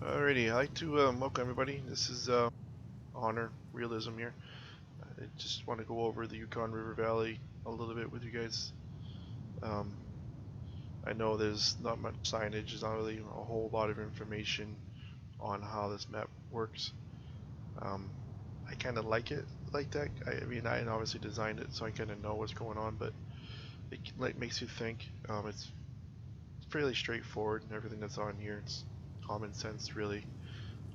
Alrighty, I'd like to welcome everybody. This is Honor Realism here. I just want to go over the Yukon River Valley a little bit with you guys. Um, I know there's not much signage, there's not really a whole lot of information on how this map works. I kind of like it like that. I mean, I obviously designed it, so I kind of know what's going on, but it makes you think. It's fairly straightforward, and everything that's on here, it's common sense really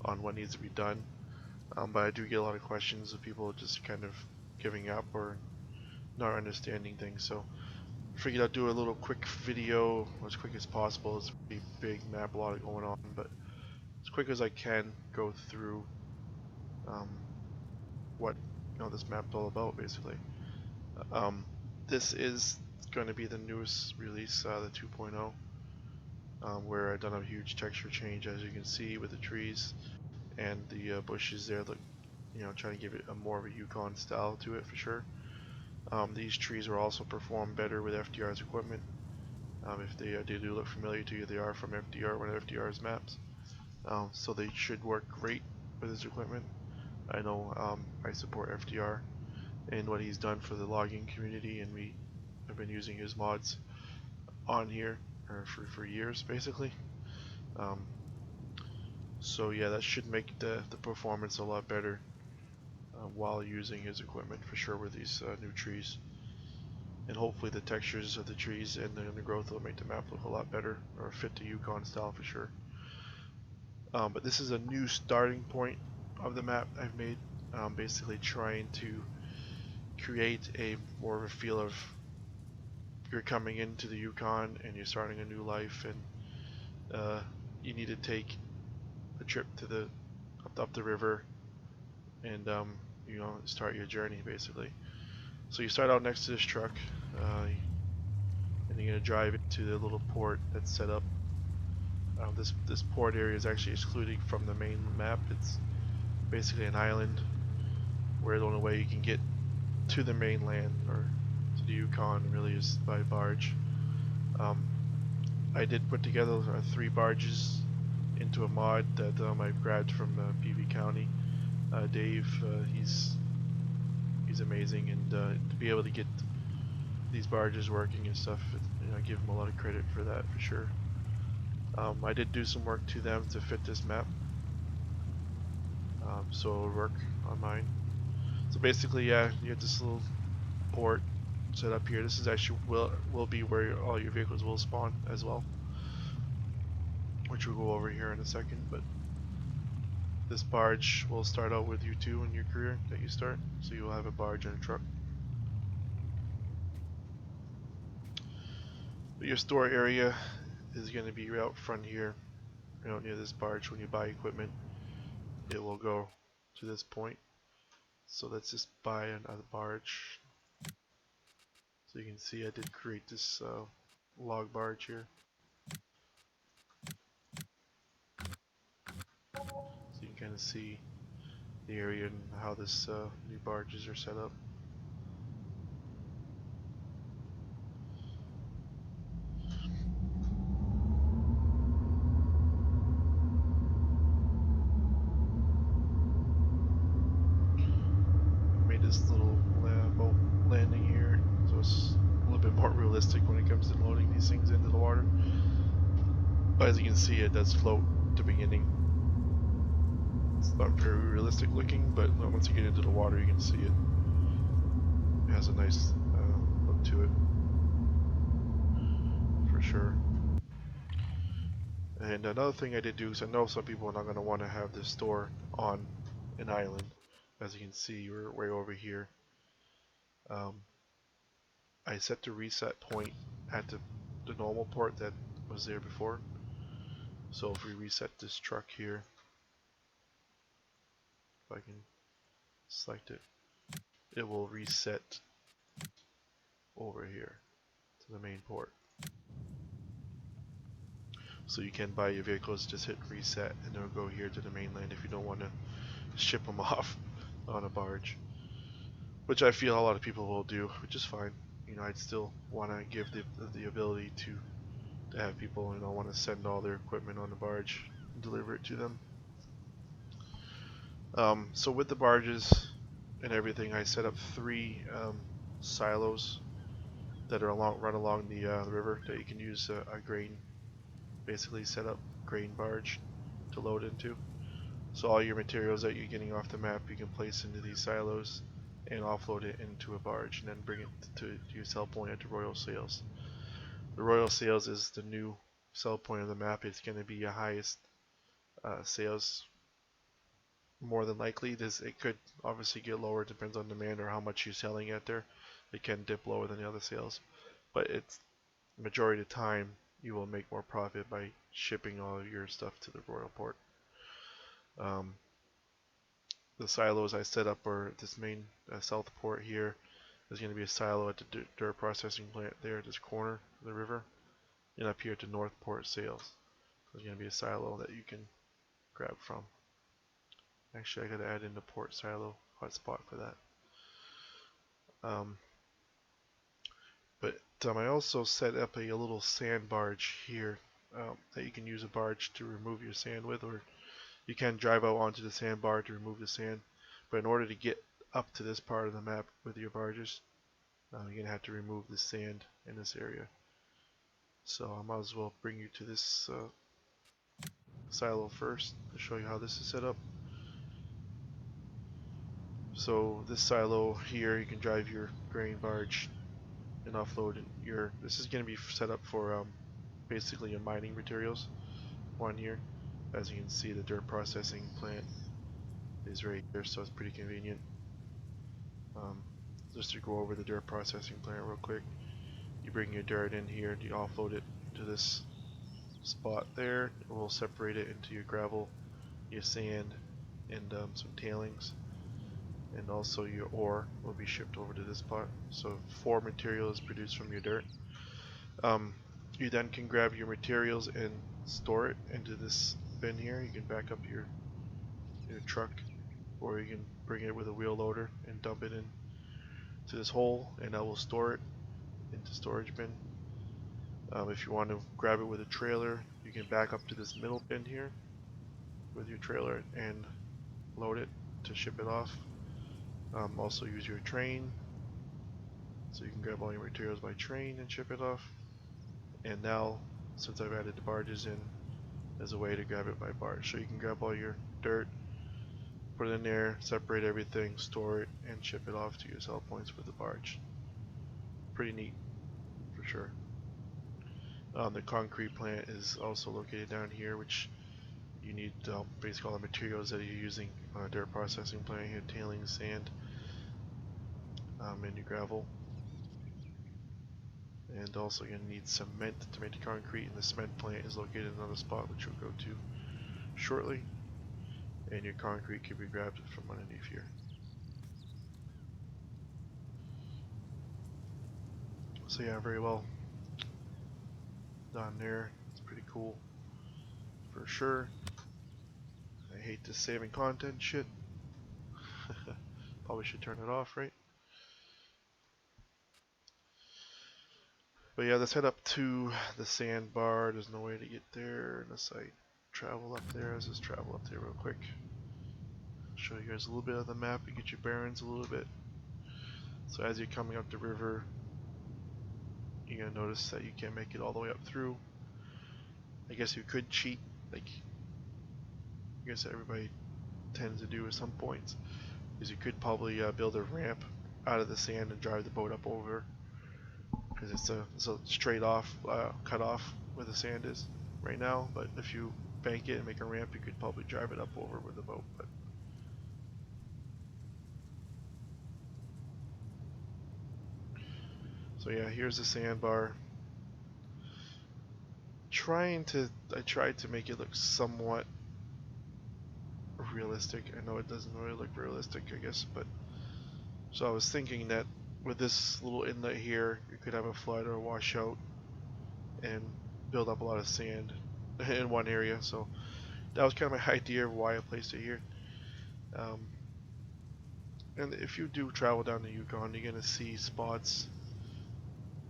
on what needs to be done. But I do get a lot of questions of people just kind of giving up or not understanding things. So I figured I'd do a little quick video as quick as possible. It's a pretty big map, a lot going on, but as quick as I can go through um, what this map's all about, basically. Um, this is going to be the newest release, the 2.0, where I've done a huge texture change, as you can see, with the trees and the bushes there. Look, trying to give it a more of a Yukon style to it for sure. These trees will also perform better with FDR's equipment. If they do look familiar to you, they are from FDR, one of FDR's maps. So they should work great with his equipment. I know I support FDR and what he's done for the logging community, and we have been using his mods on here for years, basically. Um, so yeah, that should make the performance a lot better while using his equipment for sure with these new trees. And hopefully the textures of the trees and the undergrowth will make the map look a lot better, or fit the Yukon style for sure. But this is a new starting point of the map I've made, basically trying to create a more of a feel of you're coming into the Yukon and you're starting a new life, and you need to take a trip to the up the river and start your journey basically. So you start out next to this truck, and you're gonna drive into the little port that's set up. This port area is actually excluded from the main map. It's basically an island where the only way you can get to the mainland or to the Yukon really is by barge. I did put together 3 barges into a mod that I grabbed from PV County. Dave, he's amazing, and to be able to get these barges working and stuff, I give him a lot of credit for that for sure. I did do some work to them to fit this map, so it'll work on mine. So basically, yeah, you have this little port set up here. This is actually will be where all your vehicles will spawn as well, which we'll go over here in a second. But this barge will start out with you too in your career that you start, so you'll have a barge and a truck. But your store area is going to be out front here, near this barge. When you buy equipment, it will go to this point. So let's just buy another barge. So you can see I did create this log barge here. So you can kind of see the area and how this new barges are set up. Made this little boat landing here, so it's a little bit more realistic when it comes to loading these things into the water. But as you can see, it does float at the beginning. It's not very realistic looking, but once you get into the water, you can see it. It has a nice look to it, for sure. And another thing I did do, because I know some people are not going to want to have this store on an island. As you can see, we're way over here. I set the reset point at the normal port that was there before. So if we reset this truck here, if I can select it, it will reset over here to the main port. So you can buy your vehicles, just hit reset, and it'll go here to the mainland if you don't want to ship them off on a barge. Which I feel a lot of people will do, which is fine. I'd still want to give the ability to have people want to send all their equipment on the barge deliver it to them. So with the barges and everything, I set up 3 silos that are run along the river that you can use a grain, basically set up grain barge to load into. So all your materials that you're getting off the map, you can place into these silos and offload it into a barge, and then bring it to your sell point at the Royal Sales. The Royal Sales is the new sell point of the map. It's going to be your highest sales. More than likely, it could obviously get lower, depends on demand or how much you're selling at there. It can dip lower than the other sales, but it's majority of the time you will make more profit by shipping all of your stuff to the Royal Port. The silos I set up are this main south port here. There's going to be a silo at the dirt processing plant there at this corner of the river, and up here at the North Port Sales. There's going to be a silo that you can grab from. Actually, I got to add in the port silo hotspot for that. I also set up a little sand barge here that you can use a barge to remove your sand with, or you can drive out onto the sandbar to remove the sand. But in order to get up to this part of the map with your barges, you're going to have to remove the sand in this area. So I might as well bring you to this silo first to show you how this is set up. So this silo here, you can drive your grain barge and offload this is going to be set up for basically your mining materials one here. As you can see, the dirt processing plant is right here, so it's pretty convenient. Just to go over the dirt processing plant real quick, you bring your dirt in here, you offload it to this spot there. It will separate it into your gravel, your sand, and some tailings, and also your ore will be shipped over to this spot. So 4 materials produced from your dirt. You then can grab your materials and store it into this bin here. You can back up your truck, or you can bring it with a wheel loader and dump it in to this hole, and that will store it into storage bin. If you want to grab it with a trailer, you can back up to this middle bin here with your trailer and load it to ship it off. Also use your train, so you can grab all your materials by train and ship it off. And now, since I've added the barges in, there's a way to grab it by barge. So you can grab all your dirt, put it in there, separate everything, store it, and ship it off to your sell points with the barge. Pretty neat, for sure. The concrete plant is also located down here, which you need basically all the materials that you're using on a dirt processing plant here: tailings, sand, and your gravel. And also you're going to need cement to make the concrete, and the cement plant is located in another spot, which we'll go to shortly. And your concrete can be grabbed from underneath here. So yeah, very well done there. It's pretty cool, for sure. I hate this saving content shit. Probably should turn it off, right? But yeah, let's head up to the Sandbar. There's no way to get there unless I travel up there. Let's just travel up there real quick. Show you guys a little bit of the map and get your bearings a little bit. So as you're coming up the river, you're going to notice that you can't make it all the way up through. I guess you could cheat, like I guess everybody tends to do at some points, is you could probably build a ramp out of the sand and drive the boat up over, because it's a straight off cut off where the sand is right now. But if you bank it and make a ramp, you could probably drive it up over with the boat. But so yeah, here's the sandbar. I tried to make it look somewhat realistic. I know it doesn't really look realistic, I guess, but so I was thinking that with this little inlet here, you could have a flood or a washout and build up a lot of sand in one area. So that was kind of my idea of why I placed it here. And if you do travel down the Yukon, you're going to see spots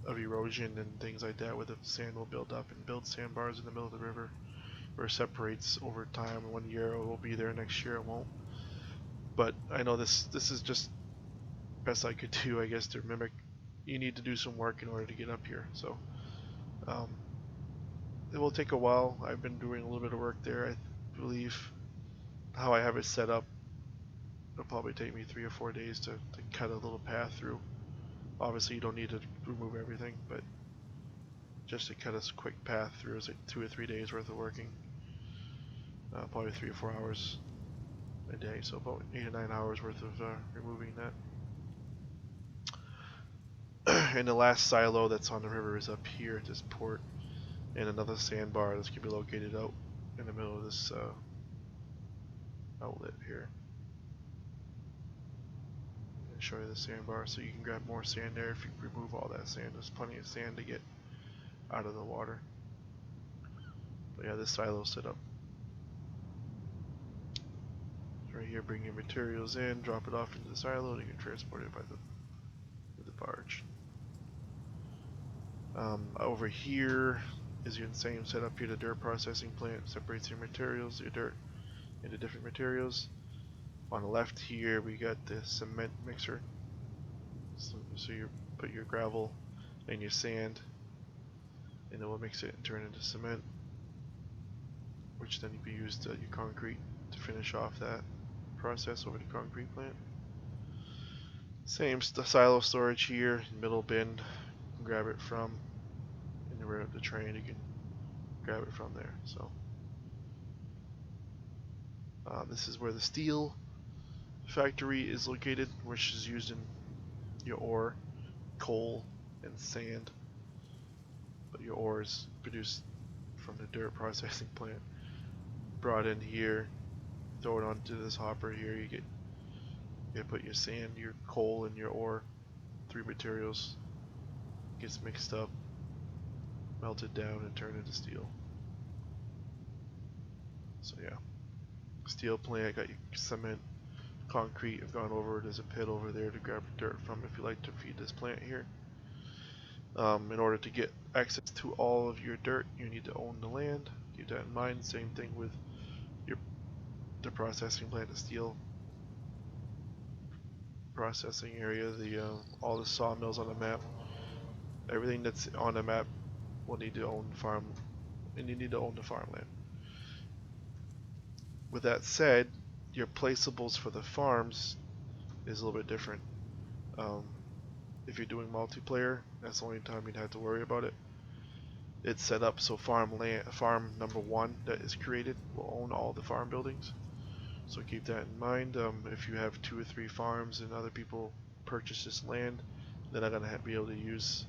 of erosion and things like that where the sand will build up and build sandbars in the middle of the river. or separates over time. 1 year it will be there, next year it won't. But I know this is just best I could do, I guess, to mimic. You need to do some work in order to get up here, so it will take a while. I've been doing a little bit of work there. I believe how I have it set up, it'll probably take me 3 or 4 days to cut a little path through. Obviously you don't need to remove everything, but just to cut a quick path through is like 2 or 3 days worth of working. Probably 3 or 4 hours a day, so about 8 or 9 hours worth of removing that. And the last silo that's on the river is up here at this port, and another sandbar that's going to be located out in the middle of this outlet here. And show you the sandbar so you can grab more sand there if you remove all that sand. There's plenty of sand to get out of the water. But yeah, this silo set up. Right here, bring your materials in, drop it off into the silo, and you can transport it by the barge. Over here is your same setup here. The dirt processing plant separates your materials, your dirt, into different materials. On the left here, we got the cement mixer. So you put your gravel and your sand, and then we'll mix it and turn it into cement, which then will be used to your concrete to finish off that process over the concrete plant. Same silo storage here, middle bin, you can grab it from, and the rear of the train you can grab it from there. So this is where the steel factory is located, which is used in your ore, coal, and sand. But your ore is produced from the dirt processing plant, brought in here, throw it onto this hopper here. You put your sand, your coal, and your ore, 3 materials, gets mixed up, melted down, and turned into steel. So yeah, steel plant, got your cement, concrete. I've gone over. There's a pit over there to grab dirt from if you like to feed this plant here. In order to get access to all of your dirt, you need to own the land. Keep that in mind. Same thing with the processing plant, the steel processing area, all the sawmills on the map. Everything that's on the map will need to own the farm, and you need to own the farmland. With that said, your placeables for the farms is a little bit different. If you're doing multiplayer, that's the only time you'd have to worry about it. It's set up so farm number 1 that is created will own all the farm buildings. So keep that in mind. If you have 2 or 3 farms and other people purchase this land, they're not going to be able to use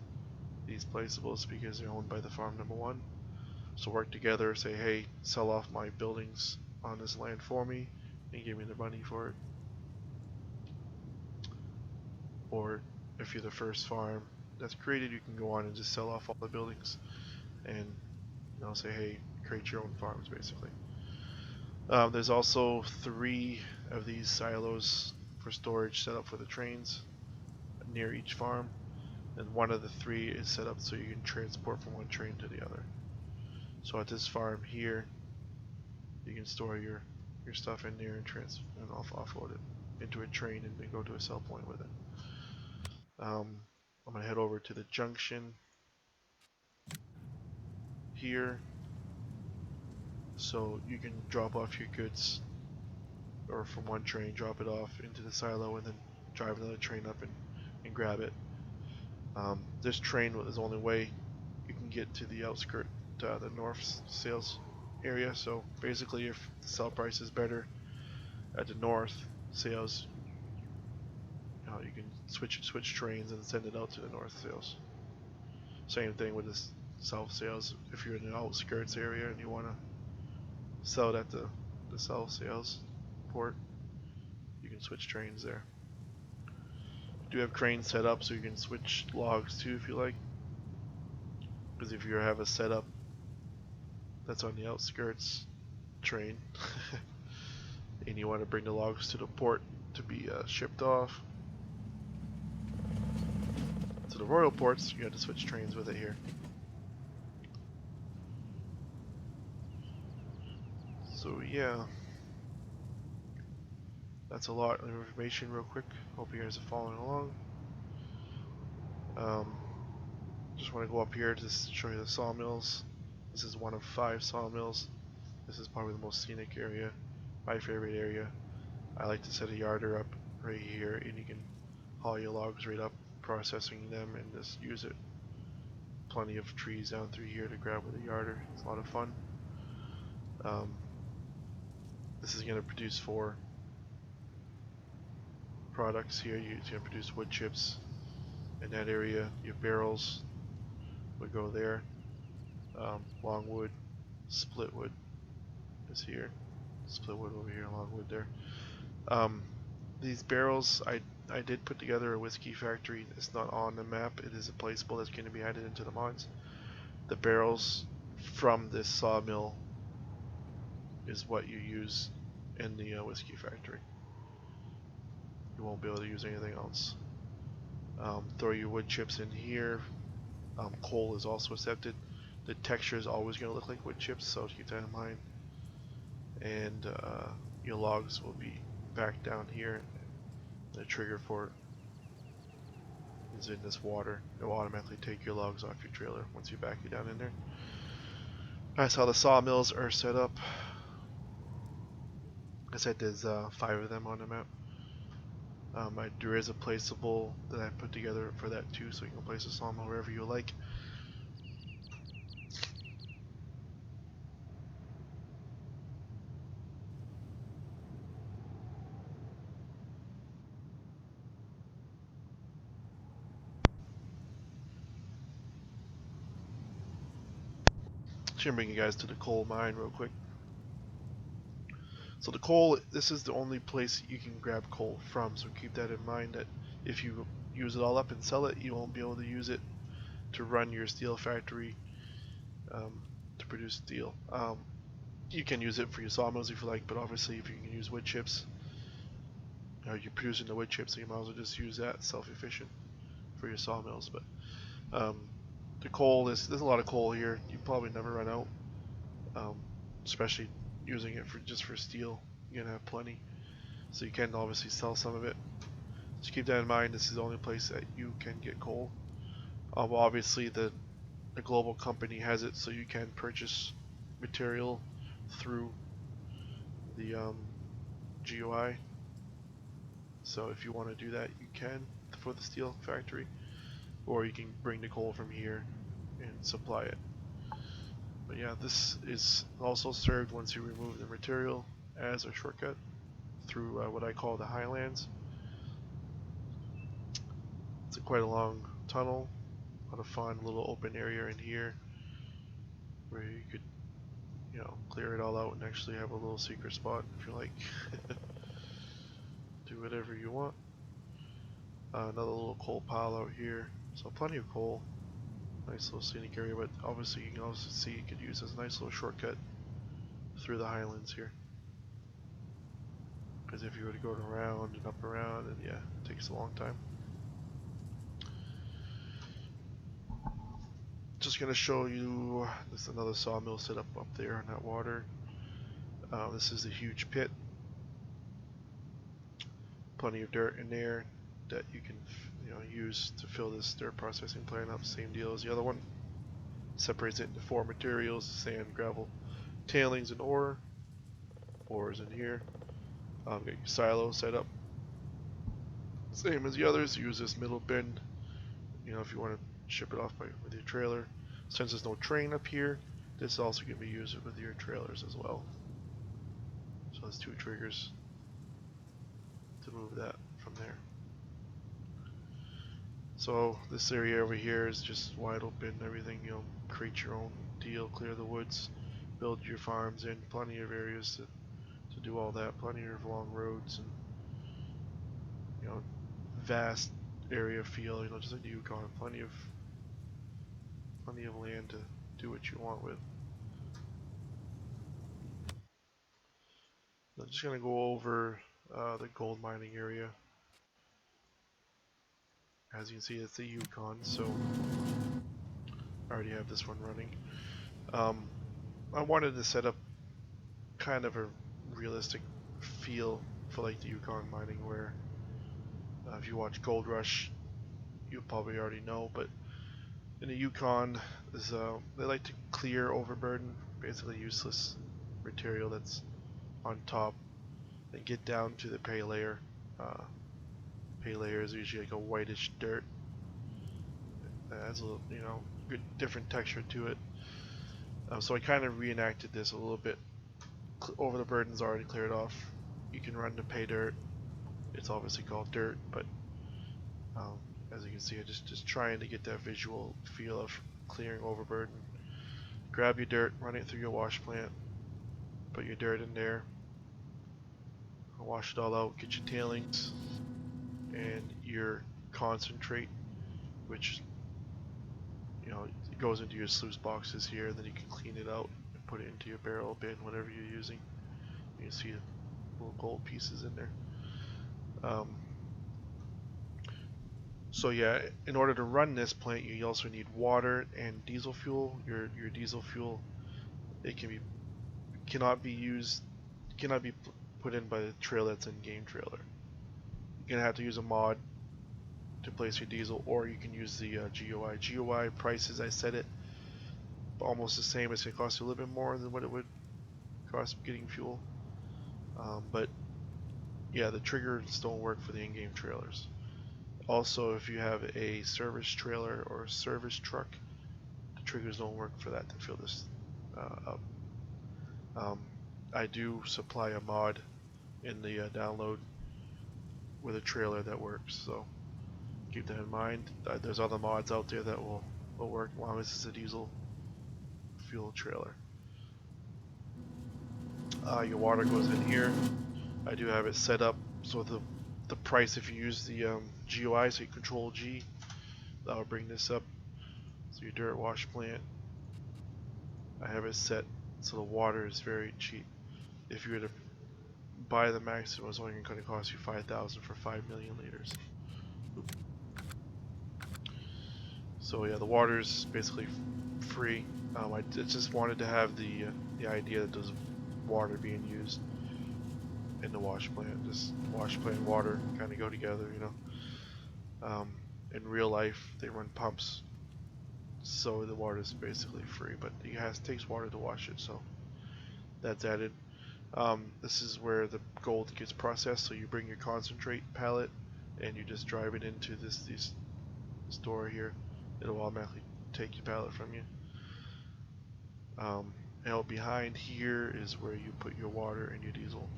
these placeables because they're owned by the farm number 1. So work together, say, hey, sell off my buildings on this land for me and give me the money for it. Or if you're the first farm that's created, you can go on and just sell off all the buildings and say, hey, create your own farms, basically. There's also 3 of these silos for storage set up for the trains near each farm, and one of the 3 is set up so you can transport from one train to the other. So at this farm here, you can store your stuff in there and offload it into a train and then go to a sell point with it. I'm going to head over to the junction here, so you can drop off your goods, or from one train drop it off into the silo and then drive another train up and grab it. This train is the only way you can get to the outskirt, the north sales area. So basically, if the sell price is better at the north sales, you can switch trains and send it out to the north sales. Same thing with the south sales. If you're in the outskirts area and you want to sell it at the south sales port, you can switch trains there. You do have cranes set up so you can switch logs too if you like, because if you have a setup that's on the outskirts train and you want to bring the logs to the port to be shipped off to the royal ports, you have to switch trains with it here. So yeah, that's a lot of information real quick. Hope you guys are following along. Just want to go up here to show you the sawmills. This is one of 5 sawmills. This is probably the most scenic area, my favorite area. I like to set a yarder up right here, and you can haul your logs right up, processing them, and just use it. Plenty of trees down through here to grab with a yarder. It's a lot of fun. This is going to produce 4 products here. It's going to produce wood chips in that area. Your barrels would go there. Longwood, split wood is here. Split wood over here, longwood there. These barrels, I did put together a whiskey factory. It's not on the map. It is a placeable that's going to be added into the mods. The barrels from this sawmill is what you use in the whiskey factory. You won't be able to use anything else. Throw your wood chips in here. Coal is also accepted. The texture is always going to look like wood chips, so keep that in mind. And your logs will be back down here. The trigger for it is in this water. It will automatically take your logs off your trailer once you back it down in there. That's how the sawmills are set up. Like I said, there's 5 of them on the map. There is a placeable that I put together for that too, so you can place a sawmill wherever you like. Just gonna bring you guys to the coal mine real quick. So the coal, this is the only place you can grab coal from, so keep that in mind that if you use it all up and sell it, you won't be able to use it to run your steel factory to produce steel. You can use it for your sawmills if you like, but obviously if you can use wood chips, you're producing the wood chips, so you might as well just use that self-efficient for your sawmills. But the coal, there's a lot of coal here. You probably never run out, especially using it just for steel. You're gonna have plenty, so you can obviously sell some of it. Just keep that in mind. This is the only place that you can get coal. Obviously the global company has it, so you can purchase material through the GUI. So if you want to do that, you can for the steel factory, or you can bring the coal from here and supply it. But yeah, this is also served once you remove the material as a shortcut through what I call the highlands. It's quite a long tunnel, a lot of fun, little open area in here where you could, clear it all out and actually have a little secret spot if you like. Do whatever you want. Another little coal pile out here, so plenty of coal. Nice little scenic area, but obviously you can also see you could use as a nice little shortcut through the highlands here. Because if you were to go around and up around, and yeah, it takes a long time. Just gonna show you, there's another sawmill set up there in that water. This is a huge pit. Plenty of dirt in there that you can use to fill this dirt processing plant up. Same deal as the other one. Separates it into 4 materials: sand, gravel, tailings, and ore. Ore is in here. Get your silo set up. Same as the others. Use this middle bin, if you want to ship it off with your trailer. Since there's no train up here, this also can be used with your trailers as well. So there's 2 triggers to move that from there. So this area over here is just wide open. Everything, create your own deal, clear the woods, build your farms in. Plenty of areas to do all that. Plenty of long roads and vast area feel. Just like the Yukon. Plenty of land to do what you want with. I'm just gonna go over the gold mining area. As you can see, it's the Yukon, so I already have this one running. I wanted to set up kind of a realistic feel for like the Yukon mining, where if you watch Gold Rush, you probably already know, but in the Yukon, is they like to clear overburden, basically useless material that's on top, and get down to the pay layer. Pay layer is usually like a whitish dirt. It has a little, good different texture to it. So I kind of reenacted this a little bit. Over the burden's already cleared off. You can run to pay dirt. It's obviously called dirt, but as you can see, I'm just trying to get that visual feel of clearing overburden. Grab your dirt, run it through your wash plant, put your dirt in there, wash it all out, get your tailings and your concentrate, which it goes into your sluice boxes here, and then you can clean it out and put it into your barrel bin, whatever you're using. You can see little gold pieces in there. So yeah, in order to run this plant, you also need water and diesel fuel. Your diesel fuel, it cannot be put in by the trail that's in game trailer. You're gonna have to use a mod to place your diesel, or you can use the GUI. GUI prices, I said it, almost the same. It's gonna cost you a little bit more than what it would cost getting fuel. But yeah, the triggers don't work for the in-game trailers. Also, if you have a service trailer or a service truck, the triggers don't work for that to fill this up. I do supply a mod in the download with a trailer that works, so keep that in mind. There's other mods out there that will work as long as it's a diesel fuel trailer. Your water goes in here. I do have it set up so the price, if you use the GUI, so you control G, that'll bring this up. So your dirt wash plant, I have it set so the water is very cheap. If you were to buy the maximum, it's only going to cost you 5,000 for 5 million liters. So yeah, the water is basically free. I just wanted to have the idea that there's water being used in the wash plant. Just wash plant and water kind of go together, in real life, they run pumps, so the water is basically free, but it takes water to wash it, so that's added. This is where the gold gets processed. So you bring your concentrate pallet and you just drive it into this door here. It'll automatically take your pallet from you. Out behind here is where you put your water and your diesel.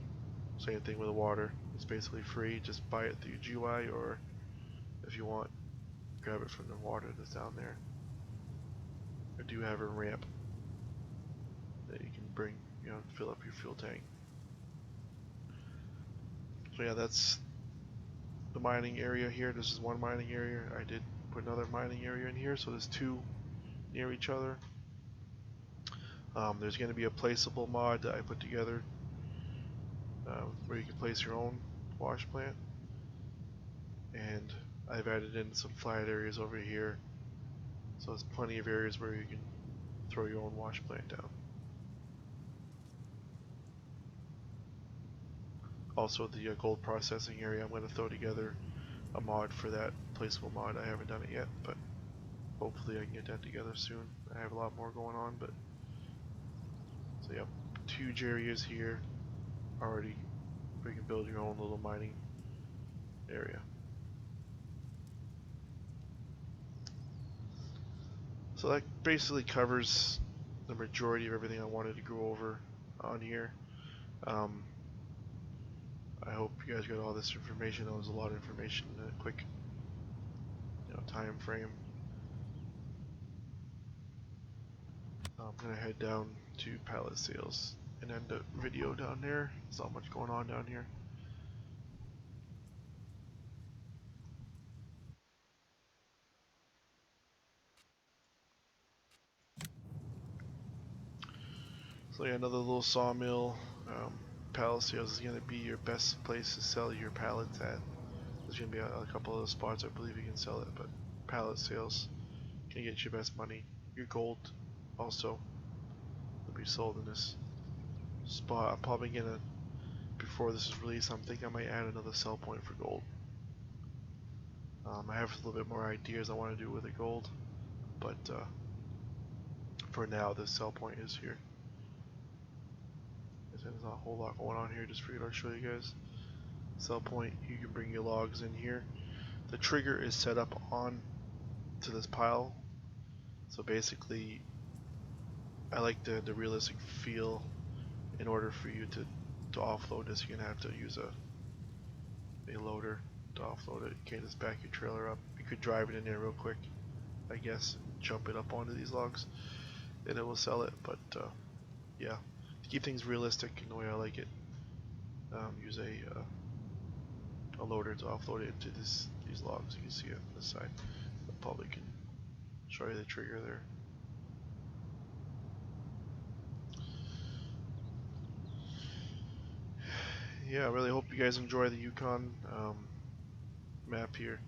Same thing with the water. It's basically free. Just buy it through GUI, or if you want, grab it from the water that's down there. I do have a ramp that you can bring, fill up your fuel tank. So yeah, that's the mining area here. This is one mining area. I did put another mining area in here, so there's two near each other. There's going to be a placeable mod that I put together where you can place your own wash plant, and I've added in some flat areas over here, so there's plenty of areas where you can throw your own wash plant down. Also, the gold processing area, I'm going to throw together a mod for that placeable mod. I haven't done it yet, but hopefully I can get that together soon. I have a lot more going on, but so yeah, two areas here already where you can build your own little mining area. So that basically covers the majority of everything I wanted to go over on here. I hope you guys got all this information. That was a lot of information in a quick time frame. I'm gonna head down to pallet sales and end the video down there. There's not much going on down here. So yeah, another little sawmill. Pallet sales is gonna be your best place to sell your pallets at. There's gonna be a couple of spots I believe you can sell it, but pallet sales can get you best money. Your gold also will be sold in this spot. I'm probably gonna, before this is released, I'm thinking I might add another sell point for gold. I have a little bit more ideas I want to do with the gold, but for now, the sell point is here. There's not a whole lot going on here. Just figured I'd show you guys. Sell point. You can bring your logs in here. The trigger is set up on to this pile, so basically, I like the realistic feel. In order for you to offload this, you're gonna have to use a loader to offload it. You can't just back your trailer up. You could drive it in there real quick, I guess, jump it up onto these logs, and it will sell it. But yeah, to keep things realistic in the way I like it, use a loader to offload it into these logs. You can see it on this side. I probably can show you the trigger there. Yeah, I really hope you guys enjoy the Yukon map here.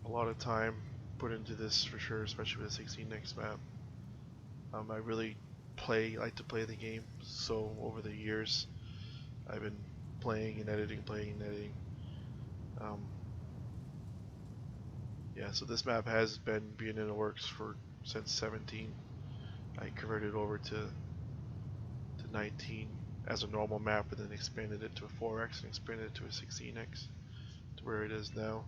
A lot of time put into this for sure, especially with the 16x map. I really like to play the game, so over the years I've been playing and editing. Yeah, so this map has been being in the works since 17. I converted over to 19 as a normal map, and then expanded it to a 4x and expanded it to a 16x to where it is now.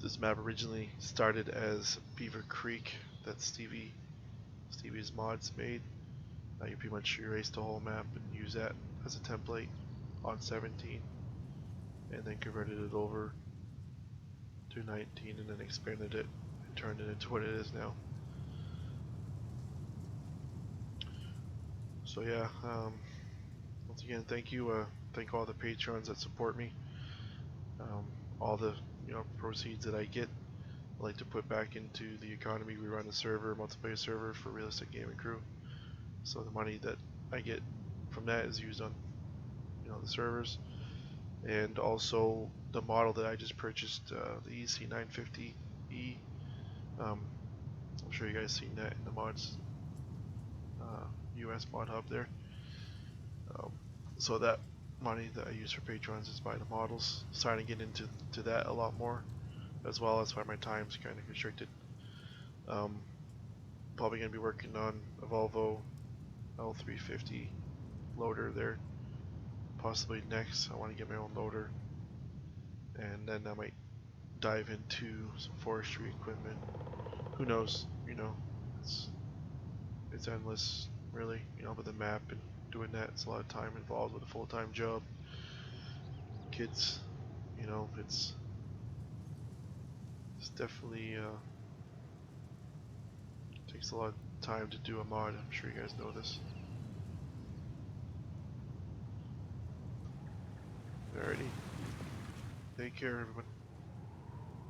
This map originally started as Beaver Creek that Stevie's mods made. You pretty much erase the whole map and use that as a template on 17, and then converted it over to 19, and then expanded it and turned it into what it is now. So yeah, once again, thank you. Thank all the patrons that support me. All the proceeds that I get, I like to put back into the economy. We run a server, multiplayer server for Realistic Gaming Crew. So the money that I get from that is used on the servers, and also the model that I just purchased, the EC950E. I'm sure you guys seen that in the mods US mod hub there. So that money that I use for patrons is buy the models. Starting to get into that a lot more as well. That's why my time's kind of constricted. Probably going to be working on a Volvo L350 loader there. Possibly next, I want to get my own loader, and then I might dive into some forestry equipment. Who knows? It's endless, really. With the map and doing that, it's a lot of time involved with a full-time job. Kids, it's definitely takes a lot of time to do a mod. I'm sure you guys know this. Alrighty. Take care, everyone.